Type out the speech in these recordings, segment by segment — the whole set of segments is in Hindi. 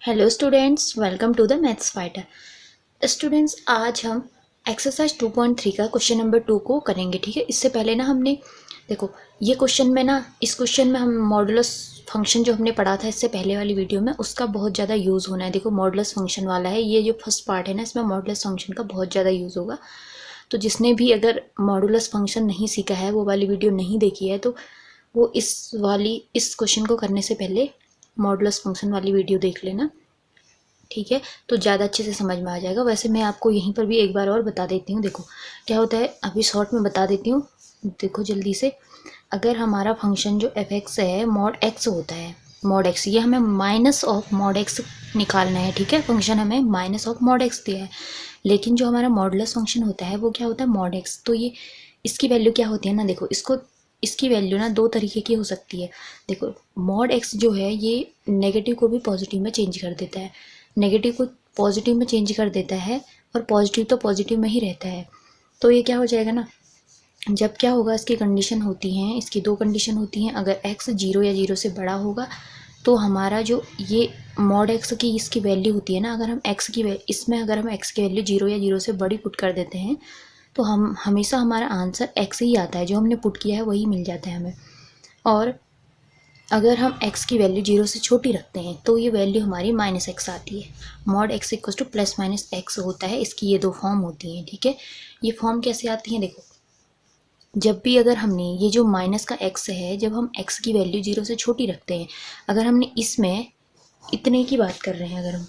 Hello students, welcome to the maths fighter. Students, आज हम एक्सरसाइज 2.3 का क्वेश्चन नंबर 2 को करेंगे। ठीक है, इससे पहले ना हमने देखो ये क्वेश्चन में ना इस क्वेश्चन में हम मॉडुलस फंक्शन जो हमने पढ़ा था इससे पहले वाली वीडियो में, उसका बहुत ज़्यादा यूज़ होना है। देखो मॉडुलस फंक्शन वाला है ये, जो फर्स्ट पार्ट है ना, इसमें मॉडुलस फंक्शन का बहुत ज़्यादा यूज़ होगा। तो जिसने भी अगर मॉडुलस फंक्शन नहीं सीखा है, वो वाली वीडियो नहीं देखी है, तो वो इस क्वेश्चन को करने से पहले मॉडुलस फंक्शन वाली वीडियो देख लेना। ठीक है, तो ज़्यादा अच्छे से समझ में आ जाएगा। वैसे मैं आपको यहीं पर भी एक बार और बता देती हूँ। देखो क्या होता है, अभी शॉर्ट में बता देती हूँ। देखो जल्दी से, अगर हमारा फंक्शन जो एफ एक्स है मॉड एक्स होता है, मॉड एक्स, ये हमें माइनस ऑफ मॉड एक्स निकालना है। ठीक है, फंक्शन हमें माइनस ऑफ मॉड एक्स दिया है, लेकिन जो हमारा मॉडुलस फंक्शन होता है वो क्या होता है, मॉड एक्स। तो ये इसकी वैल्यू क्या होती है ना, देखो इसकी वैल्यू ना दो तरीके की हो सकती है। देखो मॉड एक्स जो है ये नेगेटिव को भी पॉजिटिव में चेंज कर देता है, नेगेटिव को पॉजिटिव में चेंज कर देता है, और पॉजिटिव तो पॉजिटिव में ही रहता है। तो ये क्या हो जाएगा ना, जब क्या होगा, इसकी कंडीशन होती हैं, इसकी दो कंडीशन होती हैं। अगर x 0 या 0 से बड़ा होगा तो हमारा जो ये मॉड एक्स की इसकी वैल्यू होती है ना, अगर हम x की इसमें अगर हम x की वैल्यू 0 या 0 से बड़ी पुट कर देते हैं तो हम हमेशा हमारा आंसर x ही आता है, जो हमने पुट किया है वही मिल जाता है हमें। और अगर हम x की वैल्यू 0 से छोटी रखते हैं तो ये वैल्यू हमारी माइनस एक्स आती है। Mod x equal two plus minus x होता है। इसकी ये दो फॉर्म होती हैं। ठीक है, ये फॉर्म कैसे आती हैं, देखो जब भी अगर हमने ये जो माइनस का x है, जब हम x की वैल्यू 0 से छोटी रखते हैं, अगर हमने इसमें इतने की बात कर रहे हैं, अगर हम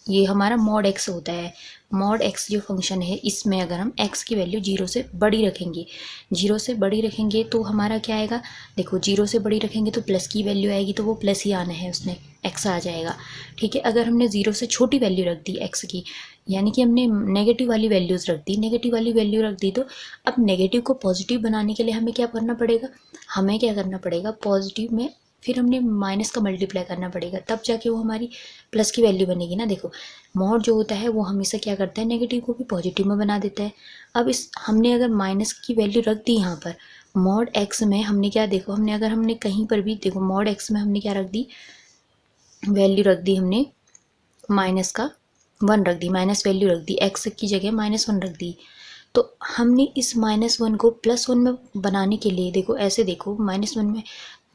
ये हमारा मॉड एक्स होता है, मॉड एक्स जो फंक्शन है, इसमें अगर हम x की वैल्यू 0 से बड़ी रखेंगे, 0 से बड़ी रखेंगे तो हमारा क्या आएगा, देखो 0 से बड़ी रखेंगे तो प्लस की वैल्यू आएगी, तो वो प्लस ही आना है, उसने x आ जाएगा। ठीक है, अगर हमने 0 से छोटी वैल्यू रख दी x की, यानी कि हमने नेगेटिव वाली वैल्यूज़ रख दी, नेगेटिव वाली वैल्यू रख दी, तो अब नेगेटिव को पॉजिटिव बनाने के लिए हमें क्या करना पड़ेगा, हमें क्या करना पड़ेगा, पॉजिटिव में फिर हमने माइनस का मल्टीप्लाई करना पड़ेगा, तब जाके वो हमारी प्लस की वैल्यू बनेगी ना। देखो मॉड जो होता है वो हमेशा क्या करता है, नेगेटिव को भी पॉजिटिव में बना देता है। अब इस हमने अगर माइनस की वैल्यू रख दी यहाँ पर मॉड एक्स में, हमने क्या, देखो हमने अगर हमने कहीं पर भी, देखो मॉड एक्स में हमने क्या रख दी, वैल्यू रख दी हमने माइनस का 1 रख दी, माइनस वैल्यू रख दी, एक्स की जगह -1 रख दी। तो हमने इस -1 को +1 में बनाने के लिए, देखो ऐसे देखो,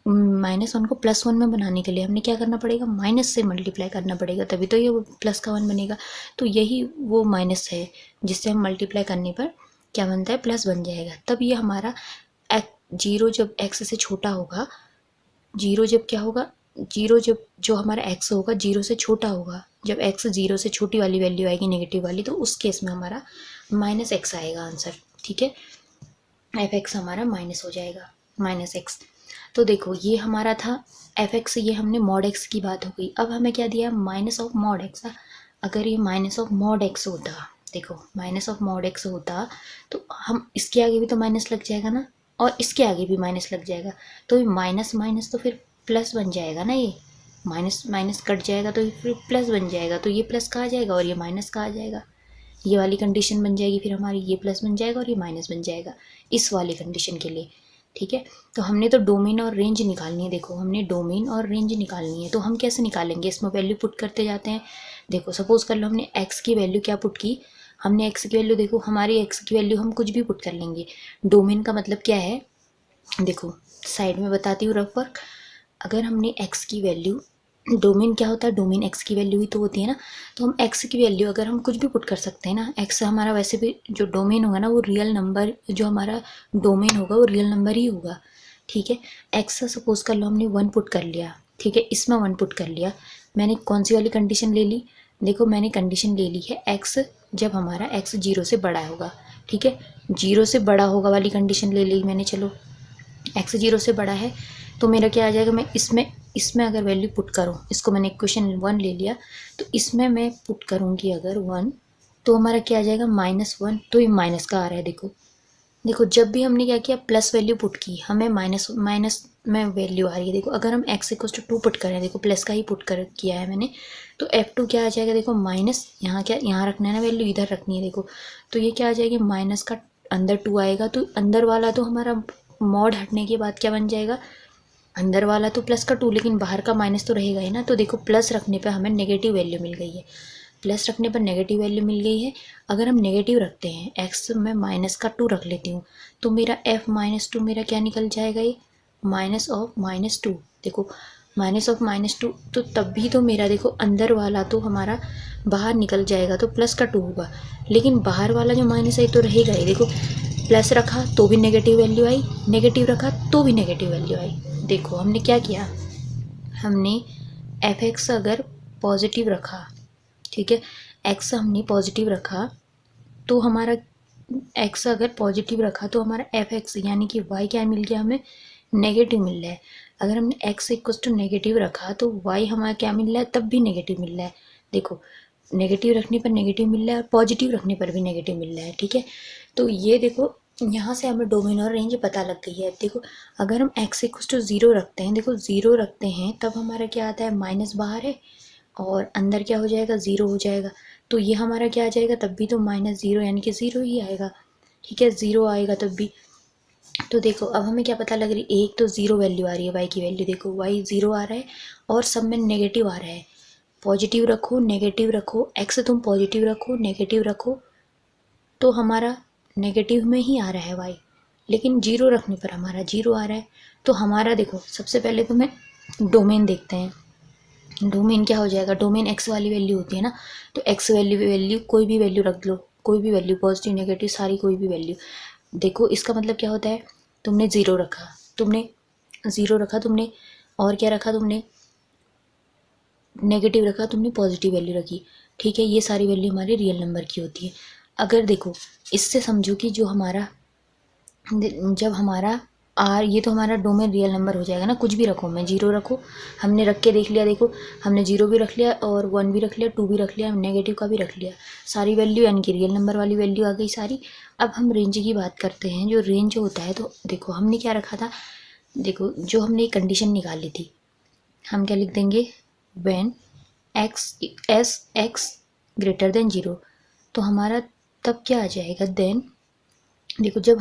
-1 को +1 में बनाने के लिए हमने क्या करना पड़ेगा, माइनस से मल्टीप्लाई करना पड़ेगा, तभी तो ये प्लस का 1 बनेगा। तो यही वो माइनस है जिससे हम मल्टीप्लाई करने पर क्या बनता है, प्लस बन जाएगा। तब ये हमारा 0 जब x से छोटा होगा, 0 जब क्या होगा, 0 जब जो हमारा x होगा 0 से छोटा होगा, जब x 0 से छोटी वाली वैल्यू आएगी नेगेटिव वाली, तो उस केस में हमारा -x आएगा आंसर। ठीक है, एफ एक्स हमारा माइनस हो जाएगा, -x। तो देखो ये हमारा था एफ एक्स, ये हमने मॉड एक्स की बात हो गई। अब हमें क्या दिया, माइनस ऑफ मॉड एक्स। अगर ये माइनस ऑफ मॉड एक्स होता, देखो माइनस ऑफ मॉड एक्स होता, तो हम इसके आगे भी तो माइनस लग जाएगा ना, और इसके आगे भी माइनस लग जाएगा, तो ये माइनस माइनस तो फिर प्लस बन जाएगा ना, ये माइनस माइनस कट जाएगा तो फिर प्लस बन जाएगा, तो ये प्लस का आ जाएगा और ये माइनस का आ जाएगा। ये वाली कंडीशन बन जाएगी, फिर हमारी ये प्लस बन जाएगा और ये माइनस बन जाएगा इस वाली कंडीशन के लिए। ठीक है, तो हमने तो डोमेन और रेंज निकालनी है। देखो हमने डोमेन और रेंज निकालनी है, तो हम कैसे निकालेंगे, इसमें वैल्यू पुट करते जाते हैं। देखो सपोज कर लो हमने x की वैल्यू क्या पुट की, हमने x की वैल्यू, देखो हमारी x की वैल्यू हम कुछ भी पुट कर लेंगे। डोमेन का मतलब क्या है, देखो साइड में बताती हूँ रफ वर्क। अगर हमने x की वैल्यू, डोमेन क्या होता है, डोमेन x की वैल्यू ही तो होती है ना, तो हम x की वैल्यू अगर हम कुछ भी पुट कर सकते हैं ना, x हमारा वैसे भी जो डोमेन होगा ना, वो रियल नंबर, जो हमारा डोमेन होगा वो रियल नंबर ही होगा। ठीक है, x सपोज कर लो हमने 1 पुट कर लिया, ठीक है, इसमें 1 पुट कर लिया। मैंने कौन सी वाली कंडीशन ले ली, देखो मैंने कंडीशन ले ली है x जब हमारा x 0 से बड़ा होगा। ठीक है, 0 से बड़ा होगा वाली कंडीशन ले ली मैंने। चलो x 0 से बड़ा है तो मेरा क्या आ जाएगा, मैं इसमें अगर वैल्यू पुट करूँ, इसको मैंने इक्वेशन 1 ले लिया, तो इसमें मैं पुट करूँगी अगर 1, तो हमारा क्या आ जाएगा, -1। तो ये माइनस का आ रहा है। देखो देखो जब भी हमने क्या किया, प्लस वैल्यू पुट की, हमें माइनस माइनस में वैल्यू आ रही है। देखो अगर हम x इक्वल टू 2 पुट करें, देखो प्लस का ही पुट कर किया है मैंने, तो f2 क्या आ जाएगा, देखो माइनस, यहाँ क्या, यहाँ रखना है ना वैल्यू, इधर रखनी है। देखो तो ये क्या आ जाएगी, माइनस का अंदर 2 आएगा, तो अंदर वाला तो हमारा मॉड हटने के बाद क्या बन जाएगा, अंदर वाला तो प्लस का 2 लेकिन बाहर का माइनस तो रहेगा ही ना। तो देखो प्लस रखने पे हमें नेगेटिव वैल्यू मिल गई है, प्लस रखने पर नेगेटिव वैल्यू मिल गई है। अगर हम नेगेटिव रखते हैं, एक्स में माइनस का 2 रख लेती हूँ, तो मेरा f माइनस 2 मेरा क्या निकल जाएगा, ये माइनस ऑफ माइनस 2। देखो माइनस ऑफ माइनस 2, तो तब भी तो मेरा देखो अंदर वाला तो हमारा बाहर निकल जाएगा तो प्लस का 2 होगा, लेकिन बाहर वाला जो माइनस है तो रहेगा ही। देखो प्लस रखा तो भी नेगेटिव वैल्यू आई, नेगेटिव रखा तो भी नेगेटिव वैल्यू आई। देखो हमने क्या किया, हमने एफ एक्स अगर पॉजिटिव रखा, ठीक है, एक्स हमने पॉजिटिव रखा तो हमारा एक्स अगर पॉजिटिव रखा तो हमारा एफ एक्स यानी कि वाई क्या मिल गया, हमें नेगेटिव मिल रहा है। अगर हमने एक्स इक्वल टू नेगेटिव रखा तो वाई हमारा क्या मिल रहा है, तब भी नेगेटिव मिल रहा है। देखो नेगेटिव रखने पर नेगेटिव मिल रहा है और पॉजिटिव रखने पर भी नेगेटिव मिल रहा है, ठीक है। तो ये देखो यहाँ से हमें डोमेन और रेंज पता लग गई है। देखो अगर हम एक्स इक्वल टू 0 रखते हैं, देखो 0 रखते हैं तब हमारा क्या आता है, माइनस बाहर है और अंदर क्या हो जाएगा, 0 हो जाएगा। तो ये हमारा क्या आ जाएगा, तब भी तो -0 यानी कि 0 ही आएगा, ठीक है, 0 आएगा तब भी। तो देखो अब हमें क्या पता लग रही है, एक तो 0 वैल्यू आ रही है वाई की वैल्यू, देखो वाई 0 आ रहा है और सब में नेगेटिव आ रहा है। पॉजिटिव रखो नेगेटिव रखो, एक्स तुम पॉजिटिव रखो नेगेटिव रखो तो हमारा नेगेटिव में ही आ रहा है वाई, लेकिन 0 रखने पर हमारा 0 आ रहा है। तो हमारा देखो सबसे पहले तो मैं डोमेन देखते हैं, डोमेन क्या हो जाएगा, डोमेन एक्स वाली वैल्यू होती है ना, तो एक्स वैल्यू कोई भी वैल्यू रख लो, कोई भी वैल्यू पॉजिटिव नेगेटिव सारी कोई भी वैल्यू। देखो इसका मतलब क्या होता है, तुमने 0 रखा, तुमने 0 रखा, तुमने और क्या रखा, तुमने नेगेटिव रखा, तुमने पॉजिटिव वैल्यू रखी, ठीक है, ये सारी वैल्यू हमारी रियल नंबर की होती है। अगर देखो इससे समझो कि जो हमारा जब हमारा आर, ये तो हमारा डोमेन रियल नंबर हो जाएगा ना, कुछ भी रखो, मैं 0 रखो, हमने रख के देख लिया, देखो हमने 0 भी रख लिया और 1 भी रख लिया, 2 भी रख लिया, नेगेटिव का भी रख लिया, सारी वैल्यू यानी कि रियल नंबर वाली वैल्यू आ गई सारी। अब हम रेंज की बात करते हैं, जो रेंज होता है तो देखो हमने क्या रखा था, देखो जो हमने एक कंडीशन निकाली थी, हम क्या लिख देंगे, व्हेन एक्स ग्रेटर देन 0, तो हमारा तब क्या आ जाएगा, देन देखो जब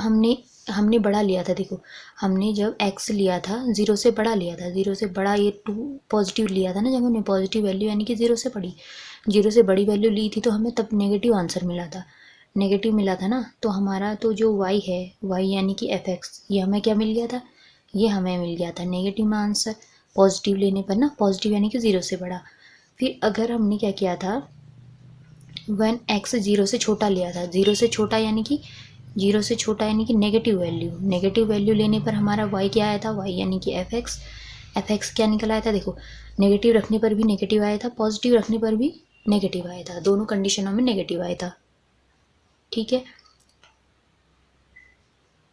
हमने बड़ा लिया था, देखो हमने जब x लिया था 0 से बड़ा लिया था, 0 से बड़ा ये 2 पॉजिटिव लिया था ना, जब हमने पॉजिटिव वैल्यू यानी कि 0 से बड़ी, 0 से बड़ी वैल्यू ली थी तो हमें तब नेगेटिव आंसर मिला था, नेगेटिव मिला था ना। तो हमारा तो जो y है, y यानी कि एफ एक्स, ये हमें क्या मिल गया था, ये हमें मिल गया था नेगेटिव में आंसर, पॉजिटिव लेने पर ना, पॉजिटिव यानी कि 0 से बड़ा। फिर अगर हमने क्या किया था, वन एक्स 0 से छोटा लिया था, 0 से छोटा यानी कि 0 से छोटा यानी कि नेगेटिव वैल्यू लेने पर हमारा y क्या आया था, y यानी कि एफ एक्स क्या निकल आया था, देखो नेगेटिव रखने पर भी नेगेटिव आया था, पॉजिटिव रखने पर भी नेगेटिव आया था, दोनों कंडीशनों में नेगेटिव आया था, ठीक है।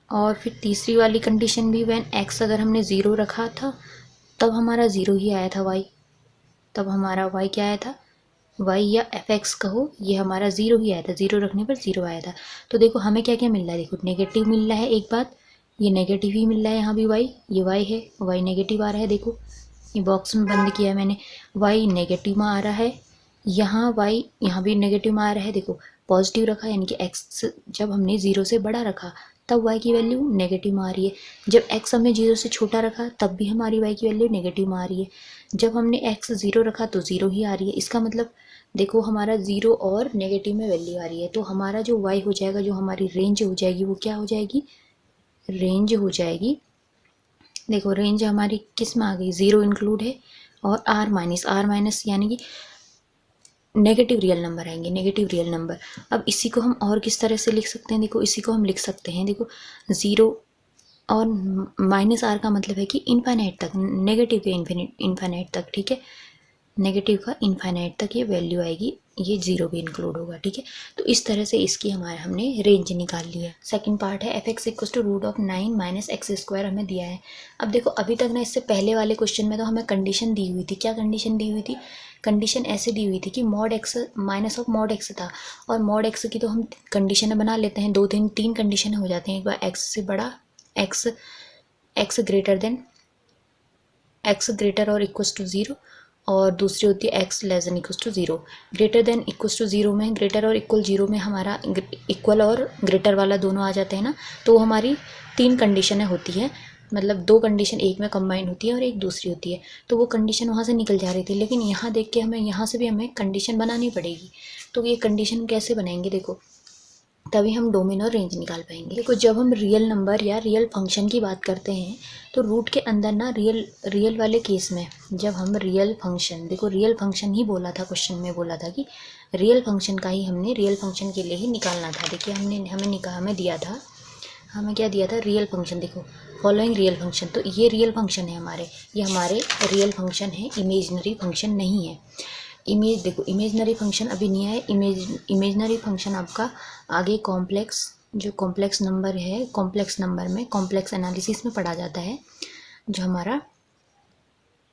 और फिर तीसरी वाली कंडीशन भी, व्हेन x अगर हमने 0 रखा था तब हमारा 0 ही आया था y, तब हमारा y क्या आया था, y या एफ एक्स कहो, ये हमारा 0 ही आया था, 0 रखने पर 0 आया था। तो देखो हमें क्या क्या मिल रहा है, देखो नेगेटिव मिल रहा है, एक बात ये नेगेटिव ही मिल रहा है, यहाँ भी y, ये y है, y नेगेटिव आ रहा है, देखो ये बॉक्स में बंद किया है मैंने, y नेगेटिव में आ रहा है, यहाँ y यहाँ भी नेगेटिव में आ रहा है, देखो पॉजिटिव रखा यानी कि x जब हमने 0 से बड़ा रखा तब y की वैल्यू नेगेटिव में आ रही है, जब x हमने 0 से छोटा रखा तब भी हमारी y की वैल्यू नेगेटिव में आ रही है, जब हमने x 0 रखा तो 0 ही आ रही है। इसका मतलब देखो हमारा 0 और नेगेटिव में वैल्यू आ रही है, तो हमारा जो y हो जाएगा, जो हमारी रेंज हो जाएगी वो क्या हो जाएगी, रेंज हो जाएगी, देखो रेंज हमारी किस में आ गई, 0 इंक्लूड है और r माइनस यानी कि नेगेटिव रियल नंबर आएंगे, नेगेटिव रियल नंबर। अब इसी को हम और किस तरह से लिख सकते हैं, देखो इसी को हम लिख सकते हैं, देखो 0 और -r का मतलब है कि इनफाइनाइट तक, नेगेटिव के इनफाइनाइट तक, ठीक है, नेगेटिव का इनफाइनाइट तक ये वैल्यू आएगी, ये 0 भी इंक्लूड होगा, ठीक है। तो इस तरह से इसकी हमने रेंज निकाल ली है। सेकंड पार्ट है f x equal to √9 - x² हमें दिया है। अब देखो अभी तक ना इससे पहले वाले क्वेश्चन में तो हमें कंडीशन दी हुई थी, क्या कंडीशन दी हुई थी, कंडीशन ऐसे दी हुई थी कि mod x minus of mod x था, और mod x की तो हम कंडीशन बना लेते हैं, 2 3 कंडीशन हो जाती हैं, एक बार x से बड़ा, x ग्रेटर और इक्वल टू 0, और दूसरी होती है x less than equal to 0। Greater than equal to 0 में, ग्रेटर और इक्वल 0 में हमारा इक्वल और ग्रेटर वाला दोनों आ जाते हैं ना, तो हमारी 3 कंडीशनें होती हैं, मतलब दो कंडीशन एक में कंबाइन होती है और एक दूसरी होती है, तो वो कंडीशन वहाँ से निकल जा रही थी, लेकिन यहाँ देख के हमें यहाँ से भी हमें कंडीशन बनानी पड़ेगी। तो ये कंडीशन कैसे बनाएंगे देखो, तभी हम डोमेन और रेंज निकाल पाएंगे। देखो जब हम रियल नंबर या रियल फंक्शन की बात करते हैं तो रूट के अंदर ना रियल वाले केस में जब हम रियल फंक्शन, देखो रियल फंक्शन ही बोला था, क्वेश्चन में बोला था कि रियल फंक्शन का ही हमने रियल फंक्शन के लिए ही निकालना था। देखिए हमें दिया था, हमें क्या दिया था, रियल फंक्शन। देखो फॉलोइंग रियल फंक्शन, तो ये रियल फंक्शन है हमारे, ये हमारे रियल फंक्शन है, इमेजनरी फंक्शन नहीं है। देखो इमेजनरी फंक्शन अभी नहीं है, इमेजनरी फंक्शन आपका आगे कॉम्प्लेक्स, जो कॉम्प्लेक्स नंबर है, कॉम्प्लेक्स नंबर में कॉम्प्लेक्स एनालिसिस में पढ़ा जाता है, जो हमारा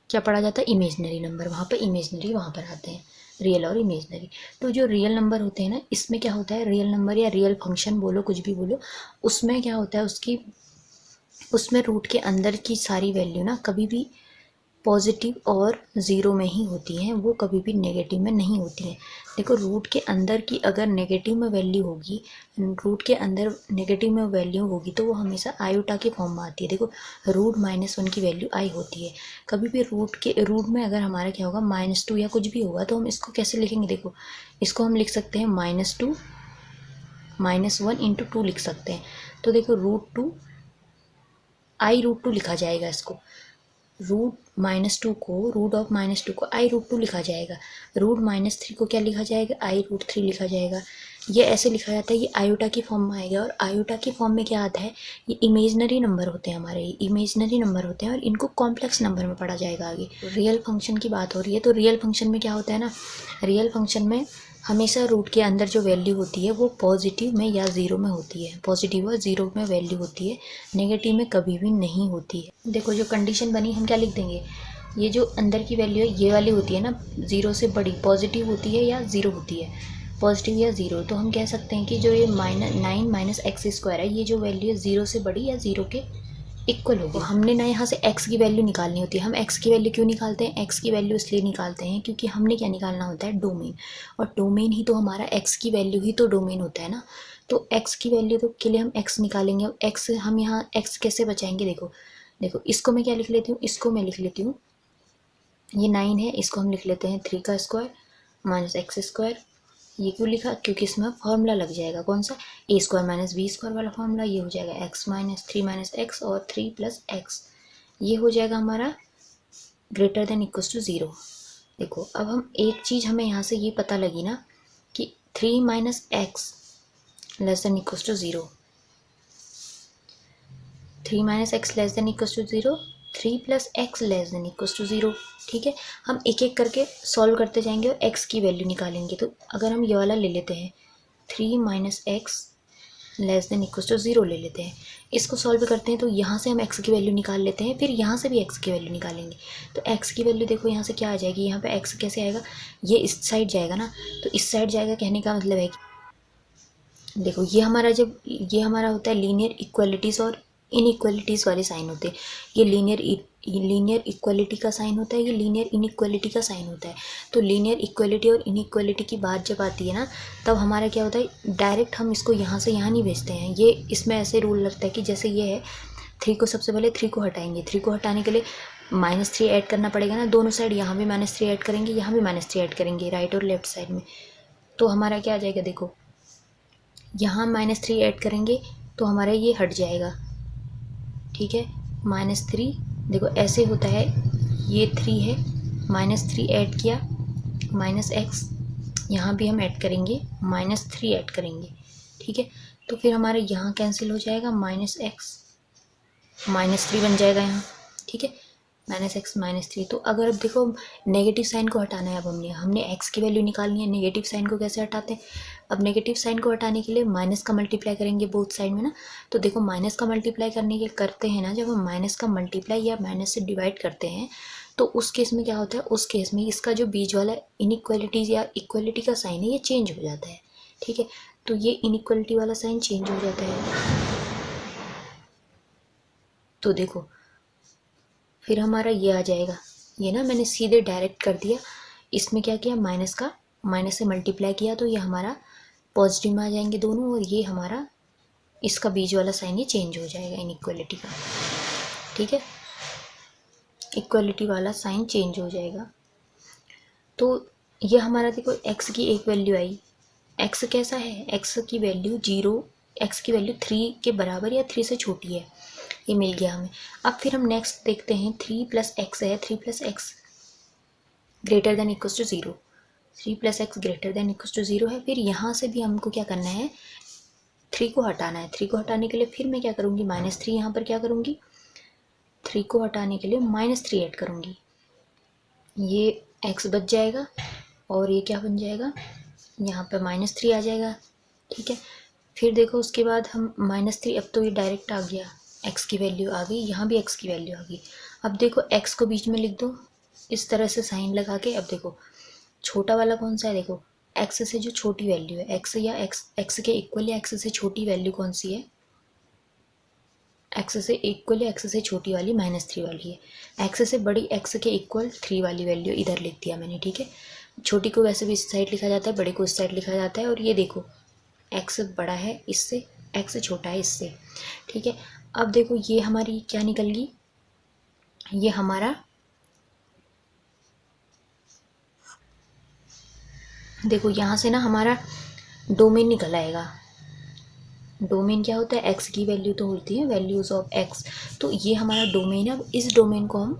क्या पढ़ा जाता है, इमेजनरी नंबर, वहाँ पे इमेजनरी वहाँ पर आते हैं, रियल और इमेजनरी। तो जो रियल नंबर होते हैं ना, इसमें क्या होता है, रियल नंबर या रियल फंक्शन बोलो, कुछ भी बोलो, उसमें क्या होता है, उसमें रूट के अंदर की सारी वैल्यू ना कभी भी पॉजिटिव और ज़ीरो में ही होती हैं, वो कभी भी नेगेटिव में नहीं होती हैं। देखो रूट के अंदर की अगर नेगेटिव में वैल्यू होगी, रूट के अंदर नेगेटिव में वैल्यू होगी तो वो हमेशा आयोटा के फॉर्म में आती है। देखो √-1 की वैल्यू आई होती है, कभी भी रूट में अगर हमारा क्या होगा -2 या कुछ भी होगा तो हम इसको कैसे लिखेंगे, देखो इसको हम लिख सकते हैं -2 -1 × 2 लिख सकते हैं। तो देखो √2 लिखा जाएगा, इसको √-2 को √(-2) को i√2 लिखा जाएगा, √-3 को क्या लिखा जाएगा, i√3 लिखा जाएगा। ये ऐसे लिखा जाता है, ये आयोटा की फॉर्म में आएगा, और आयोटा की फॉर्म में क्या आता है, ये इमेजनरी नंबर होते हैं हमारे, इमेजनरी नंबर होते हैं और इनको कॉम्प्लेक्स नंबर में पढ़ा जाएगा आगे। रियल फंक्शन की बात हो रही है, तो रियल फंक्शन में क्या होता है ना, रियल फंक्शन में हमेशा रूट के अंदर जो वैल्यू होती है वो पॉजिटिव में या ज़ीरो में होती है, पॉजिटिव और ज़ीरो में वैल्यू होती है, नेगेटिव में कभी भी नहीं होती है। देखो जो कंडीशन बनी, हम क्या लिख देंगे, ये जो अंदर की वैल्यू है ये वाली होती है ना, ज़ीरो से बड़ी, पॉजिटिव होती है या ज़ीरो होती है, पॉजिटिव या ज़ीरो। तो हम कह सकते हैं कि जो ये -9 - x² है, ये जो वैल्यू है ज़ीरो से बड़ी या ज़ीरो के इक्वल होगी। हमने ना यहाँ से x की वैल्यू निकालनी होती है। हम x की वैल्यू क्यों निकालते हैं, x की वैल्यू इसलिए निकालते हैं क्योंकि हमने क्या निकालना होता है, डोमेन, और डोमेन ही तो हमारा x की वैल्यू ही तो डोमेन होता है ना। तो x की वैल्यू तो के लिए हम x निकालेंगे, और x हम यहाँ x कैसे बचाएंगे, देखो इसको मैं क्या लिख लेती हूँ, इसको मैं लिख लेती हूँ, ये 9 है, इसको हम लिख लेते हैं 3² - x²। ये क्यों लिखा, क्योंकि इसमें फॉर्मूला लग जाएगा, कौन सा, a² - b² वाला फॉर्मूला। ये हो जाएगा x - 3 - x और 3 + x, ये हो जाएगा हमारा > 0। देखो अब हम एक चीज़ हमें यहाँ से ये पता लगी ना कि 3 - x <= 0, 3 - x <= 0, 3 + x <= 0। ठीक है, हम एक एक करके सॉल्व करते जाएंगे और x की वैल्यू निकालेंगे। तो अगर हम ये वाला ले लेते हैं, 3 - x <= 0 ले लेते हैं, इसको सॉल्व करते हैं तो यहाँ से हम x की वैल्यू निकाल लेते हैं, फिर यहाँ से भी x की वैल्यू निकालेंगे। तो x की वैल्यू देखो यहाँ से क्या आ जाएगी, यहाँ पे x कैसे आएगा, ये इस साइड जाएगा ना, तो इस साइड जाएगा, कहने का मतलब है कि देखो ये हमारा होता है लीनियर इक्वलिटीज़ और इनइक्वलिटीज़ वाले साइन होते हैं। ये लीनियर इक्वलिटी का साइन होता है, ये लीनियर इनइक्वलिटी का साइन होता है। तो लीनियर इक्वलिटी और इनइक्वलिटी की बात जब आती है ना, तब हमारा क्या होता है, डायरेक्ट हम इसको यहाँ से यहाँ नहीं भेजते हैं। ये इसमें ऐसे रूल लगता है कि जैसे ये है 3 को, सबसे पहले 3 को हटाएंगे, 3 को हटाने के लिए -3 ऐड करना पड़ेगा ना, दोनों साइड, यहाँ भी -3 ऐड करेंगे, यहाँ भी -3 ऐड करेंगे, राइट और लेफ्ट साइड में। तो हमारा क्या आ जाएगा, देखो यहाँ -3 ऐड करेंगे तो हमारा ये हट जाएगा, ठीक है, -3, देखो ऐसे होता है, ये 3 है, -3 ऐड किया, -x, यहाँ भी हम ऐड करेंगे, -3 ऐड करेंगे, ठीक है। तो फिर हमारे यहाँ कैंसिल हो जाएगा, -x -3 बन जाएगा यहाँ, ठीक है, -x -3। तो अगर अब देखो नेगेटिव साइन को हटाना है, अब हमने x की वैल्यू निकालनी है, नेगेटिव साइन को कैसे हटाते हैं, अब नेगेटिव साइन को हटाने के लिए माइनस का मल्टीप्लाई करेंगे बोथ साइड में ना। तो देखो माइनस का मल्टीप्लाई करते हैं ना, जब हम माइनस का मल्टीप्लाई या माइनस से डिवाइड करते हैं तो उस केस में क्या होता है, उस केस में इसका जो बीच वाला इनइक्वलिटीज़ या इक्वलिटी का साइन है ये चेंज हो जाता है, ठीक है। तो ये इनइक्वलिटी वाला साइन चेंज हो जाता है। तो देखो फिर हमारा ये आ जाएगा, ये ना मैंने सीधे डायरेक्ट कर दिया, इसमें क्या किया, माइनस से मल्टीप्लाई किया, तो ये हमारा पॉजिटिव में आ जाएंगे दोनों, और ये हमारा इसका बीच वाला साइन ये चेंज हो जाएगा इनइक्वलिटी का, ठीक ठीक है, इक्वलिटी वाला साइन चेंज हो जाएगा। तो ये हमारा देखो एक्स की एक वैल्यू आई, एक्स कैसा है, एक्स की वैल्यू 0, एक्स की वैल्यू 3 के बराबर या 3 से छोटी है, ये मिल गया हमें। अब फिर हम नेक्स्ट देखते हैं 3 + x है, 3 + x greater than equal to 0, 3 + x greater than equal to 0 है। फिर यहाँ से भी हमको क्या करना है, 3 को हटाना है। 3 को हटाने के लिए फिर मैं क्या करूँगी, -3 यहाँ पर क्या करूँगी, 3 को हटाने के लिए -3 ऐड करूँगी, ये x बच जाएगा और ये क्या बन जाएगा, यहाँ पे -3 आ जाएगा। ठीक है, फिर देखो उसके बाद हम -3, अब तो ये डायरेक्ट आ गया, x की वैल्यू आ गई, यहाँ भी x की वैल्यू आ गई। अब देखो x को बीच में लिख दो इस तरह से साइन लगा के। अब देखो छोटा वाला कौन सा है, देखो x से जो छोटी वैल्यू है, x या x के इक्वल या x से छोटी वैल्यू कौन सी है, x से इक्वल या x से छोटी वाली -3 वाली है। x से बड़ी x के इक्वल 3 वाली वैल्यू इधर लिख दिया मैंने। ठीक है, छोटी को वैसे भी इस साइड लिखा जाता है, बड़े को इस साइड लिखा जाता है। और ये देखो x बड़ा है इससे, x छोटा है इससे। ठीक है, अब देखो ये हमारी क्या निकल गई, ये हमारा देखो यहाँ से ना हमारा डोमेन निकल आएगा। डोमेन क्या होता है, x की वैल्यू तो होती है वैल्यूज़ ऑफ x, तो ये हमारा डोमेन है। अब इस डोमेन को हम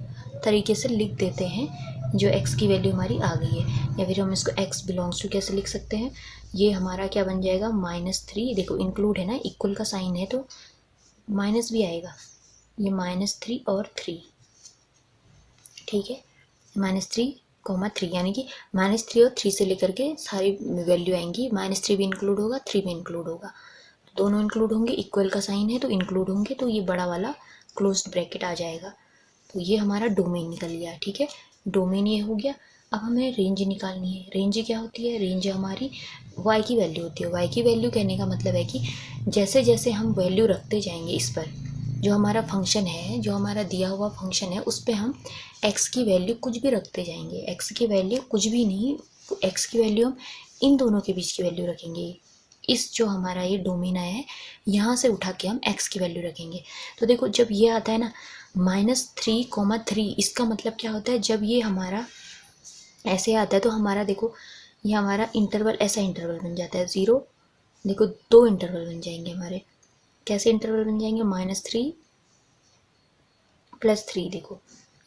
तरीके से लिख देते हैं जो x की वैल्यू हमारी आ गई है, या फिर हम इसको x बिलोंग्स टू कैसे लिख सकते हैं, ये हमारा क्या बन जाएगा, -3, देखो इंक्लूड है ना, इक्वल का साइन है तो माइनस भी आएगा, ये -3 और 3। ठीक है, -3, यानी कि -3 और 3 से लेकर के सारी वैल्यू आएंगी, -3 भी इंक्लूड होगा, 3 भी इंक्लूड होगा, दोनों इंक्लूड होंगे, इक्वल का साइन है तो इंक्लूड होंगे, तो ये बड़ा वाला क्लोज्ड ब्रैकेट आ जाएगा। तो ये हमारा डोमेन निकल गया। ठीक है, डोमेन ये हो गया। अब हमें रेंज निकालनी है। रेंज क्या होती है, रेंज हमारी y की वैल्यू होती है। y की वैल्यू कहने का मतलब है कि जैसे जैसे हम वैल्यू रखते जाएंगे इस पर, जो हमारा फंक्शन है, जो हमारा दिया हुआ फंक्शन है, उस पर हम x की वैल्यू कुछ भी रखते जाएंगे। x की वैल्यू कुछ भी नहीं, x की वैल्यू हम इन दोनों के बीच की वैल्यू रखेंगे। इस जो हमारा ये डोमेन आया है यहाँ से उठा के हम x की वैल्यू रखेंगे। तो देखो जब ये आता है ना -3,3, इसका मतलब क्या होता है, जब ये हमारा ऐसे आता है तो हमारा देखो ये हमारा इंटरवल ऐसा इंटरवल बन जाता है 0, देखो 2 इंटरवल बन जाएंगे हमारे। कैसे इंटरवल बन जाएंगे, -3 + 3, देखो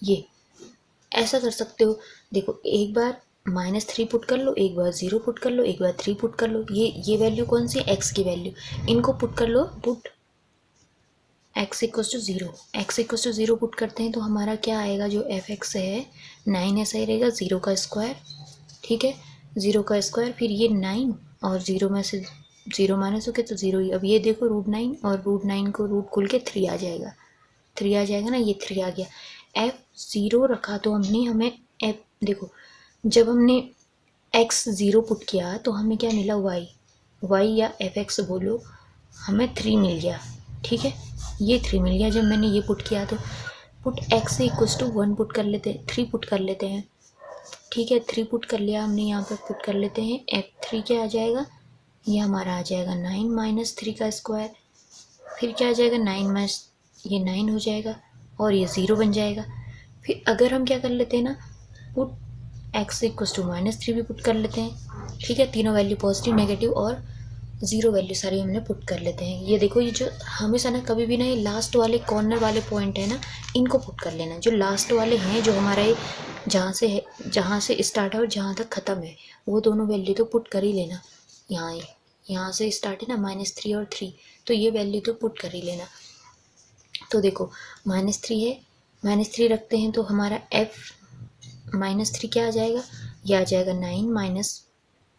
ये ऐसा कर सकते हो। देखो एक बार -3 पुट कर लो, एक बार 0 पुट कर लो, एक बार 3 पुट कर लो, ये वैल्यू कौन सी है, x की वैल्यू, इनको पुट कर लो, पुट x = 0, x = 0 पुट करते हैं तो हमारा क्या आएगा, जो f(x) है 9 ऐसा ही रहेगा, 0 का स्क्वायर। ठीक है, 0 का स्क्वायर, फिर ये 9 और 0 में से 0 माइनस हो के तो 0 ही। अब ये देखो √9 और √9 को रूट खुल के 3 आ जाएगा, 3 आ जाएगा ना, ये 3 आ गया। f0 रखा तो हमने, हमें f देखो जब हमने x 0 पुट किया तो हमें क्या मिला, y या f(x) बोलो, हमें 3 मिल गया। ठीक है, ये 3 मिल गया जब मैंने ये पुट किया। तो पुट x = 1 पुट कर लेते हैं, 3 पुट कर लेते हैं। ठीक है, 3 पुट कर लिया हमने, यहाँ पर पुट कर लेते हैं, f3 क्या आ जाएगा, ये हमारा आ जाएगा 9 - 3 का स्क्वायर, फिर क्या आ जाएगा 9 ये 9 हो जाएगा और ये 0 बन जाएगा। फिर अगर हम क्या कर लेते हैं ना, पुट x = -3 भी पुट कर लेते हैं। ठीक है, तीनों वैल्यू पॉजिटिव, नेगेटिव और 0 वैल्यू सारी हमने पुट कर लेते हैं। ये देखो ये जो हमेशा ना कभी भी ना ये लास्ट वाले कॉर्नर वाले पॉइंट है ना, इनको पुट कर लेना। जो लास्ट वाले हैं, जो हमारा ये जहाँ से स्टार्ट है और जहाँ तक ख़त्म है, वो दोनों वैल्यू तो पुट कर ही लेना। यहाँ से स्टार्ट है ना -3 और 3, तो ये वैल्यू तो पुट कर ही लेना। तो देखो -3 है, -3 रखते हैं तो हमारा -3 क्या आ जाएगा, यह आ जाएगा 9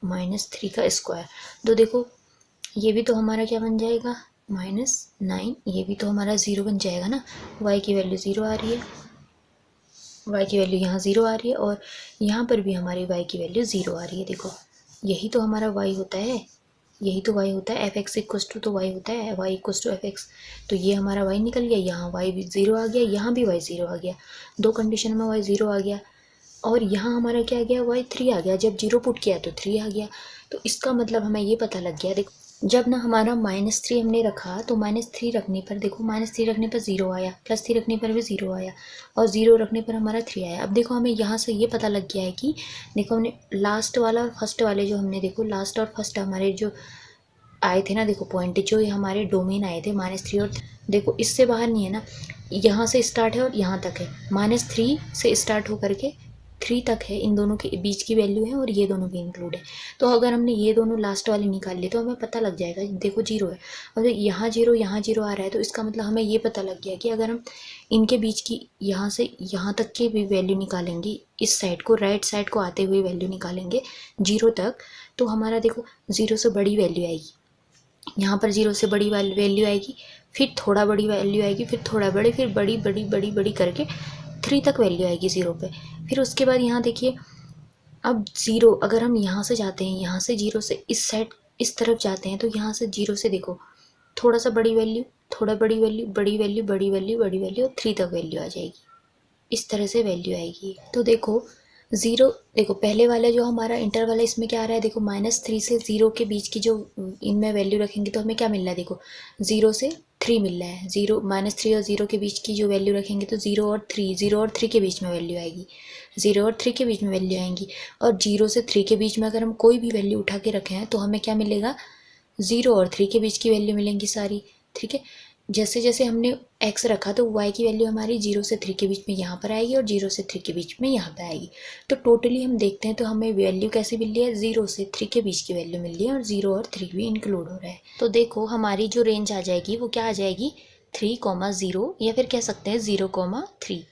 -3 का स्क्वायर। तो देखो ये भी तो हमारा क्या बन जाएगा, -9, ये भी तो हमारा 0 बन जाएगा ना। y की वैल्यू 0 आ रही है, y की वैल्यू यहाँ 0 आ रही है और यहाँ पर भी हमारी y की वैल्यू 0 आ रही है। देखो यही तो हमारा y होता है, यही तो y होता है, f(x) = तो y होता है, y = f(x). तो ये हमारा y निकल गया, यहाँ y भी 0 आ गया, यहाँ भी y 0 आ गया, दो कंडीशन में y 0 आ गया। और यहाँ हमारा क्या आ गया, y 3 आ गया, जब 0 पुट किया तो 3 आ गया। तो इसका मतलब हमें ये पता लग गया, देखो जब ना हमारा -3 हमने रखा तो -3 रखने पर देखो, -3 रखने पर 0 आया, +3 रखने पर भी 0 आया और 0 रखने पर हमारा 3 आया। अब देखो हमें यहाँ से ये पता लग गया है कि देखो हमने लास्ट वाला और फर्स्ट वाले जो हमने देखो लास्ट और फर्स्ट हमारे जो आए थे ना, देखो पॉइंट जो ये हमारे डोमेन आए थे -3 और देखो इससे बाहर नहीं है ना, यहाँ से स्टार्ट है और यहाँ तक है, -3 से स्टार्ट होकर के 3 तक है, इन दोनों के बीच की वैल्यू है और ये दोनों भी इंक्लूड है। तो अगर हमने ये दोनों लास्ट वाले निकाल लिए तो हमें पता लग जाएगा, देखो 0 है और यहाँ 0 आ रहा है, तो इसका मतलब हमें ये पता लग गया कि अगर हम इनके बीच की यहाँ से यहाँ तक की भी वैल्यू निकालेंगे, इस साइड को राइट साइड को आते हुए वैल्यू निकालेंगे 0 तक, तो हमारा देखो 0 से बड़ी वैल्यू आएगी, यहाँ पर 0 से बड़ी वैल्यू आएगी, फिर थोड़ा बड़ी वैल्यू आएगी, फिर थोड़ा बड़ी, फिर बड़ी बड़ी बड़ी बड़ी करके 3 तक वैल्यू आएगी 0 पे। फिर उसके बाद यहाँ देखिए, अब 0 अगर हम यहाँ से जाते हैं, यहाँ से 0 से इस साइड इस तरफ जाते हैं, तो यहाँ से 0 से देखो थोड़ा सा बड़ी वैल्यू, थोड़ा बड़ी वैल्यू, बड़ी वैल्यू, बड़ी वैल्यू, बड़ी वैल्यू और 3 तक वैल्यू आ जाएगी। इस तरह से वैल्यू आएगी। तो देखो 0, देखो पहले वाला जो हमारा इंटरवल है इसमें क्या आ रहा है, देखो -3 से 0 के बीच की जो इनमें वैल्यू रखेंगे तो हमें क्या मिल रहा है, देखो 0 से 3 मिल रहा है, 0 -3 और 0 के बीच की जो वैल्यू रखेंगे तो 0 और 3 के बीच में वैल्यू आएगी, 0 और 3 के बीच में वैल्यू आएंगी। और 0 से 3 के बीच में अगर हम कोई भी वैल्यू उठा के रखें हैं तो हमें क्या मिलेगा, 0 और 3 के बीच की वैल्यू मिलेंगी सारी, ठीक है। जैसे जैसे हमने x रखा तो y की वैल्यू हमारी 0 से 3 के बीच में यहाँ पर आएगी और 0 से 3 के बीच में यहाँ पर आएगी। तो टोटली हम देखते हैं तो हमें वैल्यू कैसे मिल रही है, 0 से 3 के बीच की वैल्यू मिल रही है और 0 और 3 भी इंक्लूड हो रहा है। तो देखो हमारी जो रेंज आ जाएगी वो क्या आ जाएगी, 3, 0 या फिर कह सकते हैं 0, 3।